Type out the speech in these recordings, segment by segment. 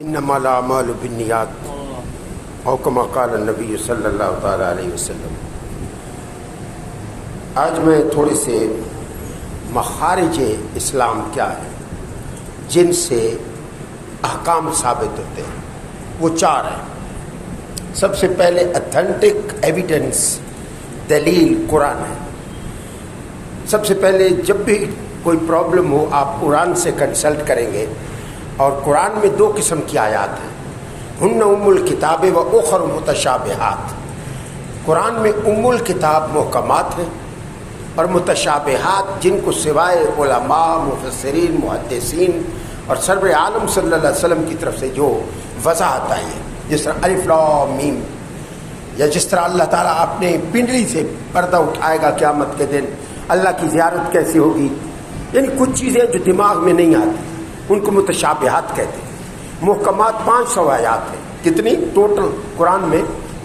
انما الاعمال بالنیات او کما قال النبی صلی اللہ تعالی علیہ وسلم۔ آج میں تھوڑے سے مخارج اسلام کیا ہے جن سے احکام ثابت ہوتے ہیں وہ چار ہیں۔ سب سے پہلے اتھینٹک ایویڈنس، دلیل قرآن ہے۔ سب سے پہلے جب بھی کوئی پرابلم ہو آپ قرآن سے کنسلٹ کریں گے، اور قرآن میں دو قسم کی آیات ہیں، ہن ام الکتاب و اخر متشابہات۔ قرآن میں ام الکتاب محکمات ہیں اور متشابہات جن کو سوائے علماء، مفسرین، محدثین اور سرور عالم صلی اللہ علیہ وسلم کی طرف سے جو وضاحت آئی ہے، جس طرح الف لام میم، یا جس طرح اللہ تعالیٰ اپنے پنڈلی سے پردہ اٹھائے گا قیامت کے دن، اللہ کی زیارت کیسی ہوگی، یعنی کچھ چیزیں جو دماغ میں نہیں آتی ان کو متشابہات کہتے ہیں۔ محکمات 500 آیات ہیں۔ کتنی ٹوٹل قرآن میں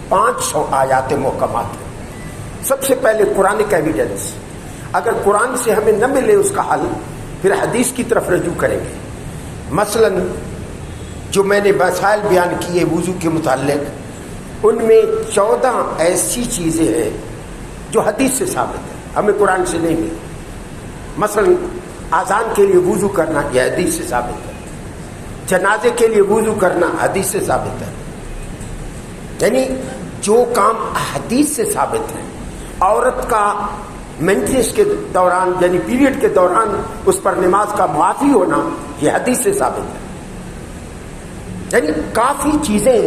500 آیات محکمات ہیں۔ سب سے پہلے قرآنک ایویڈنس، اگر قرآن سے ہمیں نہ ملے اس کا حل، پھر حدیث کی طرف رجوع کریں گے۔ مثلا جو میں نے مسائل بیان کیے وضو کے متعلق، ان میں 14 ایسی چیزیں ہیں جو حدیث سے ثابت ہے، ہمیں قرآن سے نہیں ملی۔ مثلا اذان کے لیے وضو کرنا یہ حدیث سے ثابت ہے، جنازے کے لیے وضو کرنا حدیث سے ثابت ہے، یعنی جو کام حدیث سے ثابت ہے۔ عورت کا مینٹنس کے دوران یعنی پیریڈ کے دوران اس پر نماز کا معافی ہونا یہ حدیث سے ثابت ہے، یعنی کافی چیزیں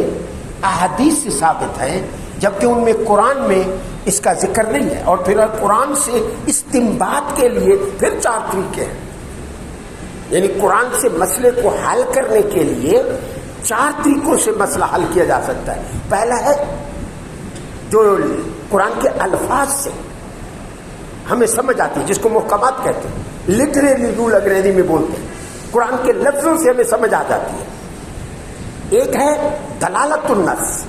احادیث سے ثابت ہیں، جبکہ ان میں قرآن میں اس کا ذکر نہیں ہے۔ اور پھر قرآن سے استنباط کے لیے پھر 4 طریقے ہیں، یعنی قرآن سے مسئلے کو حل کرنے کے لیے 4 طریقوں سے مسئلہ حل کیا جا سکتا ہے۔ پہلا ہے جو قرآن کے الفاظ سے ہمیں سمجھ آتی ہے، جس کو محکمات کہتے ہیں، لٹریری رول انگریزی میں بولتے ہیں، قرآن کے لفظوں سے ہمیں سمجھ آ جاتی ہے۔ ایک ہے دلالت النص،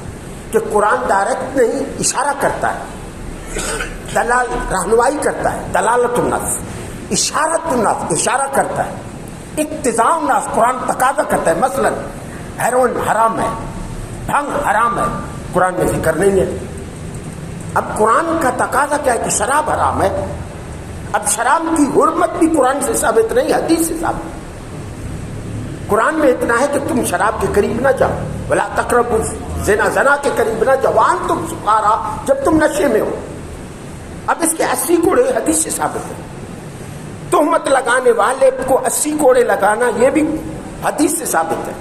کہ قرآن ڈائریکٹ نہیں اشارہ کرتا ہے، دلال رہنمائی کرتا ہے، دلالت النص۔ اشارت النص اشارہ کرتا ہے۔ اقتضاء النص قرآن تقاضا کرتا ہے، مثلا ہیروئن حرام ہے، بھنگ حرام ہے، قرآن میں ذکر نہیں ہے۔ اب قرآن کا تقاضا کیا ہے کہ شراب حرام ہے، اب شراب کی حرمت بھی قرآن سے ثابت نہیں، حدیث سے ثابت ہے۔ قرآن میں اتنا ہے کہ تم شراب کے قریب نہ جاؤ، ولا تقربوا الزنا، زنا کے قریب نہ جاؤ، وانتم سکارا، جب تم نشے میں ہو۔ اب اس کے 80 کوڑے حدیث سے ثابت ہے۔ تہمت لگانے والے کو 80 کوڑے لگانا یہ بھی حدیث سے ثابت ہے۔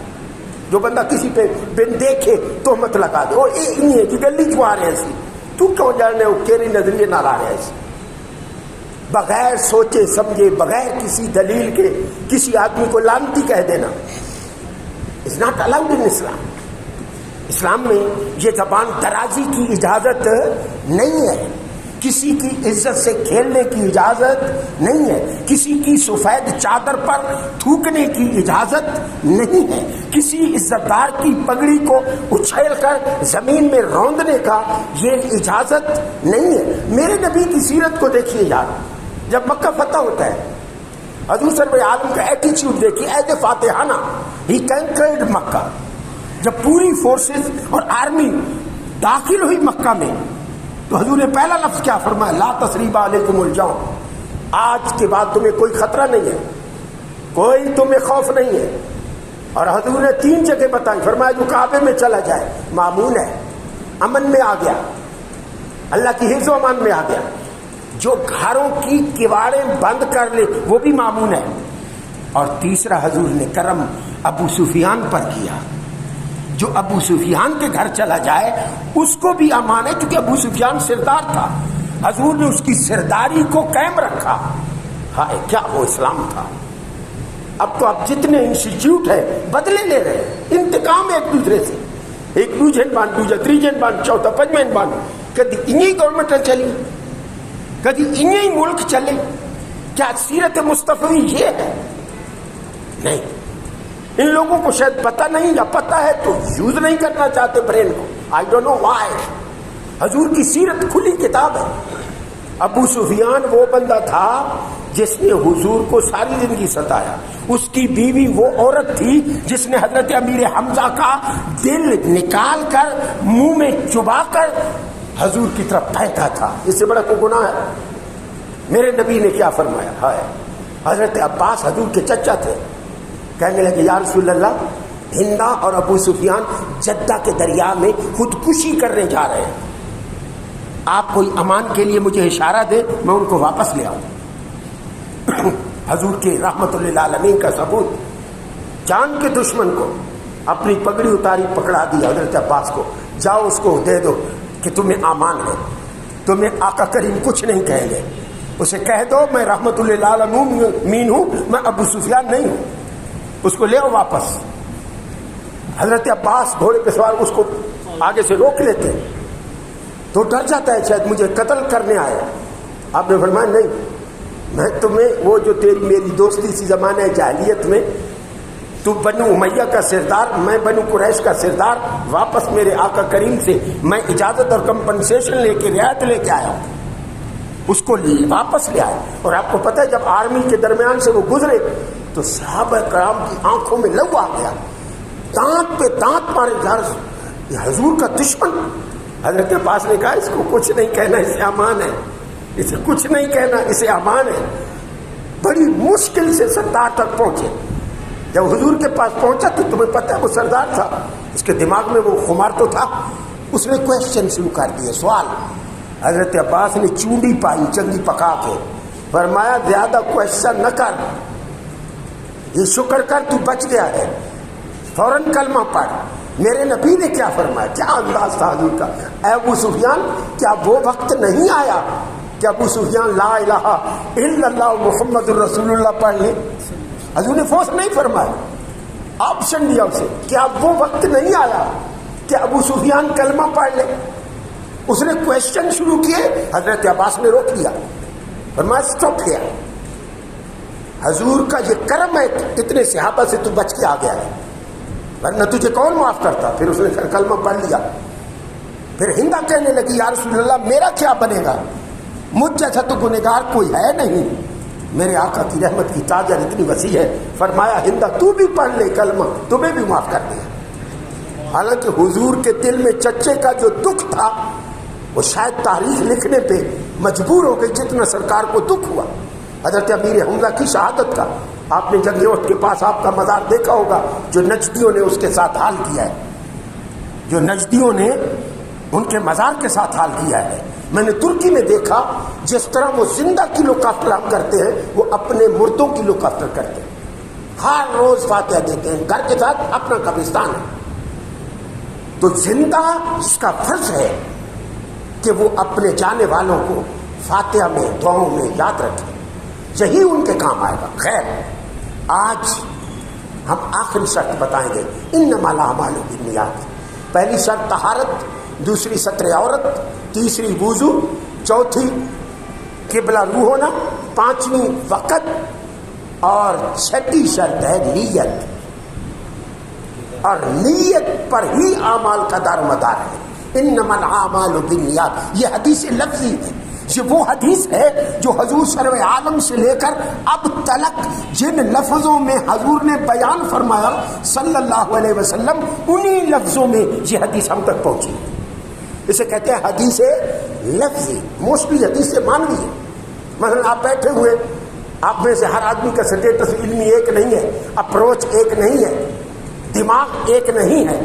جو بندہ کسی پہ بن دیکھے تہمت لگا دے، وہ یہ ہے کہ گلی کیوں آ رہے ہیں ایسی، تو کیوں جانے وہ کیری نظریے نہ لا رہے ہیں ایسی، بغیر سوچے سمجھے، بغیر کسی دلیل کے کسی آدمی کو لعنتی کہہ دینا از ناٹ الاؤڈ ان اسلام۔ اسلام میں یہ زبان درازی کی اجازت نہیں ہے، کسی کی عزت سے کھیلنے کی اجازت نہیں ہے، کسی کی سفید چادر پر تھوکنے کی اجازت نہیں ہے، کسی عزت دار کی پگڑی کو اچھیل کر زمین میں روندنے کا یہ اجازت نہیں ہے۔ میرے نبی کی سیرت کو دیکھیے یار، جب مکہ فتح ہوتا ہے، حضور سرور عالم کا ایٹیچیوڈ دیکھیے، ایز اے فاتحانہ ہی کنکرڈ مکہ۔ جب پوری فورسز اور آرمی داخل ہوئی مکہ میں، تو حضور نے پہلا لفظ کیا فرمایا؟ لا تثریب علیکم اليوم، آج کے بعد تمہیں کوئی خطرہ نہیں ہے، کوئی تمہیں خوف نہیں ہے۔ اور حضور نے 3 جگہ بتائی، فرمایا جو کعبے میں چلا جائے مامون ہے، امن میں آ گیا، اللہ کی حفظ و امان میں آ گیا۔ جو گھروں کی کیواڑیں بند کر لے وہ بھی مامون ہے۔ اور تیسرا حضور نے کرم ابو سفیان پر کیا، جو ابو سفیان کے گھر چلا جائے اس کو بھی امان ہے، کیونکہ ابو سفیان سردار تھا، حضور نے اس کی سرداری کو قائم رکھا۔ ہائے کیا وہ اسلام تھا۔ اب تو آپ جتنے انسٹیٹیوٹ ہیں بدلے لے رہے ہیں، انتقام ایک دوسرے سے، ایک دوجن بان دوجا تریجن بان چوتھا پنجمین بان، کدی انہی گورنمنٹ چلی، کدی انہی ملک چلے۔ کیا سیرت مصطفی یہ ہے؟ نہیں۔ ان لوگوں کو شاید پتہ نہیں، یا پتہ ہے تو یوز نہیں کرنا چاہتے برین کو، آئی ڈونٹ نو وائی۔ حضور کی سیرت کھلی کتاب ہے۔ ابو سفیان وہ بندہ تھا جس نے حضور کو ساری زندگی ستایا، اس کی بیوی وہ عورت تھی جس نے حضرت امیر حمزہ کا دل نکال کر منہ میں چبا کر حضور کی طرف پھینکا تھا، اس سے بڑا کوئی گناہ ہے؟ میرے نبی نے کیا فرمایا ہے؟ حضرت عباس حضور کے چچا تھے، کہنے لگے یا رسول اللہ، ہندا اور ابو سفیان جدہ کے دریا میں خودکشی کرنے جا رہے ہیں، آپ کوئی امان کے لیے مجھے اشارہ دے، میں ان کو واپس لے آؤں۔ حضور کے رحمت للعالمین کا ثبوت، جان کے دشمن کو اپنی پگڑی اتاری، پکڑا دی حضرت عباس کو، جاؤ اس کو دے دو کہ تمہیں امان ہے، تمہیں آقا کریم کچھ نہیں کہیں گے، اسے کہہ دو میں رحمت للعالمین ہوں، میں ابو سفیان نہیں ہوں، اس کو لے آؤ واپس۔ حضرت عباس گھوڑے پہ سوار اس کو آگے سے روک لیتے تو ڈر جاتا ہے شاید مجھے قتل کرنے آئے۔ آپ نے فرمایا نہیں، میں تمہیں وہ جو تیری میری دوستی سی زمانہ جاہلیت میں، تو بنو امیہ کا سردار، میں بنو قریش کا سردار، واپس میرے آقا کریم سے میں اجازت اور کمپنسیشن لے کے، رعایت لے کے آیا ہوں، اس کو واپس لے آئے۔ اور آپ کو پتہ ہے جب آرمی کے درمیان سے وہ گزرے تو صحابہ کرام کی آنکھوں میں لو آ گیا، دانت پہ دانت مارے، یہ حضور کا دشمن۔ حضرت عباس نے کہا اس کو کچھ نہیں کہنا، اسے امان ہے، اسے کچھ نہیں کہنا، اسے امان ہے۔ بڑی مشکل سے سردار تک پہنچے۔ جب حضور کے پاس پہنچا تو تمہیں پتہ ہے وہ سردار تھا، اس کے دماغ میں وہ خمار تو تھا، اس نے کویشچن شروع کر دیے، سوال۔ حضرت عباس نے چونڈی پائی چنگی پکا کے، فرمایا زیادہ کویشچن نہ کر، یہ شکر کر تو بچ گیا ہے، فوراً کلمہ پڑھ۔ میرے نبی نے کیا فرمایا، کیا انداز تھا حضور کا، اے ابو سفیان کیا وہ وقت نہیں آیا کہ ابو سفیان لا الہ الا اللہ محمد الرسول اللہ پڑھ لے؟ حضور نے فورس نہیں فرمایا، آپشن دیا اسے، کیا وہ وقت نہیں آیا کہ ابو سفیان کلمہ پڑھ لے؟ اس نے کویشچن شروع کیے، حضرت عباس نے روک لیا، فرمایا اسٹاپ کیا، حضور کا یہ کرم ہے اتنے صحابہ سے تو بچ کے آ گیا ہے، ورنہ تجھے کون معاف کرتا۔ پھر اس نے کلمہ پڑھ لیا۔ پھر ہندا کہنے لگی یا رسول اللہ میرا کیا بنے گا، مجھ جیسا تو گنہگار کوئی ہے نہیں، میرے آقا کی رحمت کی تاجر اتنی وسیع ہے۔ فرمایا ہندا تو بھی پڑھ لے کلمہ، تمہیں بھی معاف کر دیا۔ حالانکہ حضور کے دل میں چچے کا جو دکھ تھا وہ شاید تاریخ لکھنے پہ مجبور ہو گئی جتنا سرکار کو دکھ ہوا۔ حضرت امیر حمزہ کی شہادت کا آپ نے جنگ احد کے پاس آپ کا مزار دیکھا ہوگا، جو نجدیوں نے اس کے ساتھ حال کیا ہے، جو نجدیوں نے ان کے مزار کے ساتھ حال کیا ہے۔ میں نے ترکی میں دیکھا جس طرح وہ زندہ کی لوکافٹر ہم کرتے ہیں وہ اپنے مردوں کی لوکافٹر کرتے ہیں، ہر روز فاتحہ دیتے ہیں، گھر کے ساتھ اپنا قبرستان ہے۔ تو زندہ جس کا فرض ہے کہ وہ اپنے جانے والوں کو فاتحہ میں دعاؤں میں یاد رکھیں، یہی ان کے کام آئے گا۔ خیر، آج ہم آخری شرط بتائیں گے، انما الاعمال بالنیات۔ پہلی شرط طہارت، دوسری ستر عورت، تیسری وضو، چوتھی قبلہ روح ہونا، پانچویں وقت، اور چھٹی شرط ہے نیت، اور نیت پر ہی اعمال کا دار مدار ہے۔ انما الاعمال بالنیات، یہ حدیث لفظی ہے، یہ وہ حدیث ہے جو حضور سرور عالم سے لے کر اب تلک جن لفظوں میں حضور نے بیان فرمایا صلی اللہ علیہ وسلم، انہی لفظوں میں یہ حدیث ہم تک پہنچی۔ اسے کہتے ہیں حدیث لفظی، موسٹلی حدیث معنوی ہے۔ مثلا آپ بیٹھے ہوئے، آپ میں سے ہر آدمی کا سٹیٹس علمی ایک نہیں ہے، اپروچ ایک نہیں ہے، دماغ ایک نہیں ہے،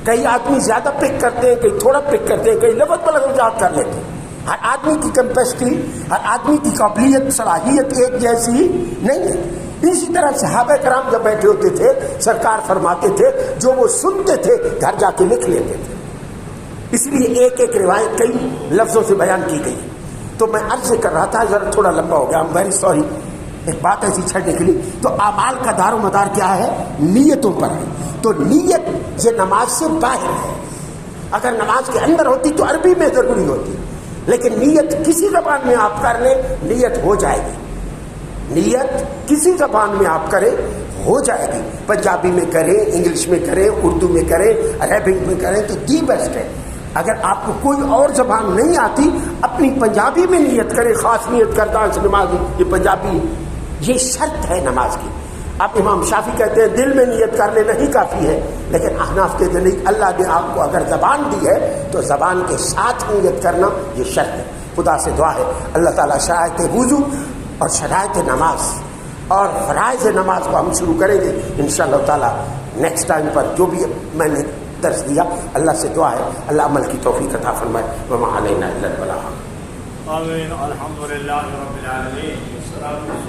کئی آدمی زیادہ پک کرتے ہیں، کئی تھوڑا پک کرتے ہیں، کئی لفظ پر لفظ کر لیتے ہیں۔ ہر آدمی کی کیپیسٹی، ہر آدمی کی قابلیت، صلاحیت ایک جیسی نہیں ہے۔ اسی طرح صحابہ کرام جب بیٹھے ہوتے تھے سرکار فرماتے تھے جو وہ سنتے تھے گھر جا کے لکھ لیتے تھے، اس لیے ایک ایک روایت کئی لفظوں سے بیان کی گئی۔ تو میں عرض کر رہا تھا، ذرا تھوڑا لمبا ہو گیا، I'm very sorry، ایک بات ایسی چھڑنے کے لیے۔ تو اعمال کا دار و مدار کیا ہے؟ نیتوں پر ہے۔ تو نیت یہ نماز سے باہر ہے، اگر نماز کے اندر ہوتی تو عربی میں ضروری ہوتی، لیکن نیت کسی زبان میں آپ کر لیں نیت ہو جائے گی، نیت کسی زبان میں آپ کریں ہو جائے گی، پنجابی میں کریں، انگلش میں کریں، اردو میں کریں، عربک میں کریں تو دی بیسٹ ہے۔ اگر آپ کو کوئی اور زبان نہیں آتی اپنی پنجابی میں نیت کرے، خاص نیت کرتا ہے نماز یہ پنجابی، یہ شرط ہے نماز کی. اب امام شافی کہتے ہیں دل میں نیت کر لینا ہی کافی ہے، لیکن احناف کہتے ہیں نہیں، اللہ نے آپ کو اگر زبان دی ہے تو زبان کے ساتھ نیت کرنا یہ شرط ہے. خدا سے دعا ہے اللہ تعالیٰ شرائط وضو اور شرائط نماز اور فرائض نماز کو ہم شروع کریں گے انشاءاللہ تعالیٰ نیکسٹ ٹائم پر. جو بھی میں نے درس دیا اللہ سے دعا ہے اللہ عمل کی توفیق عطا فرمائے. وما علینا الا البلاغ. آمین. الحمدللہ رب العالمین.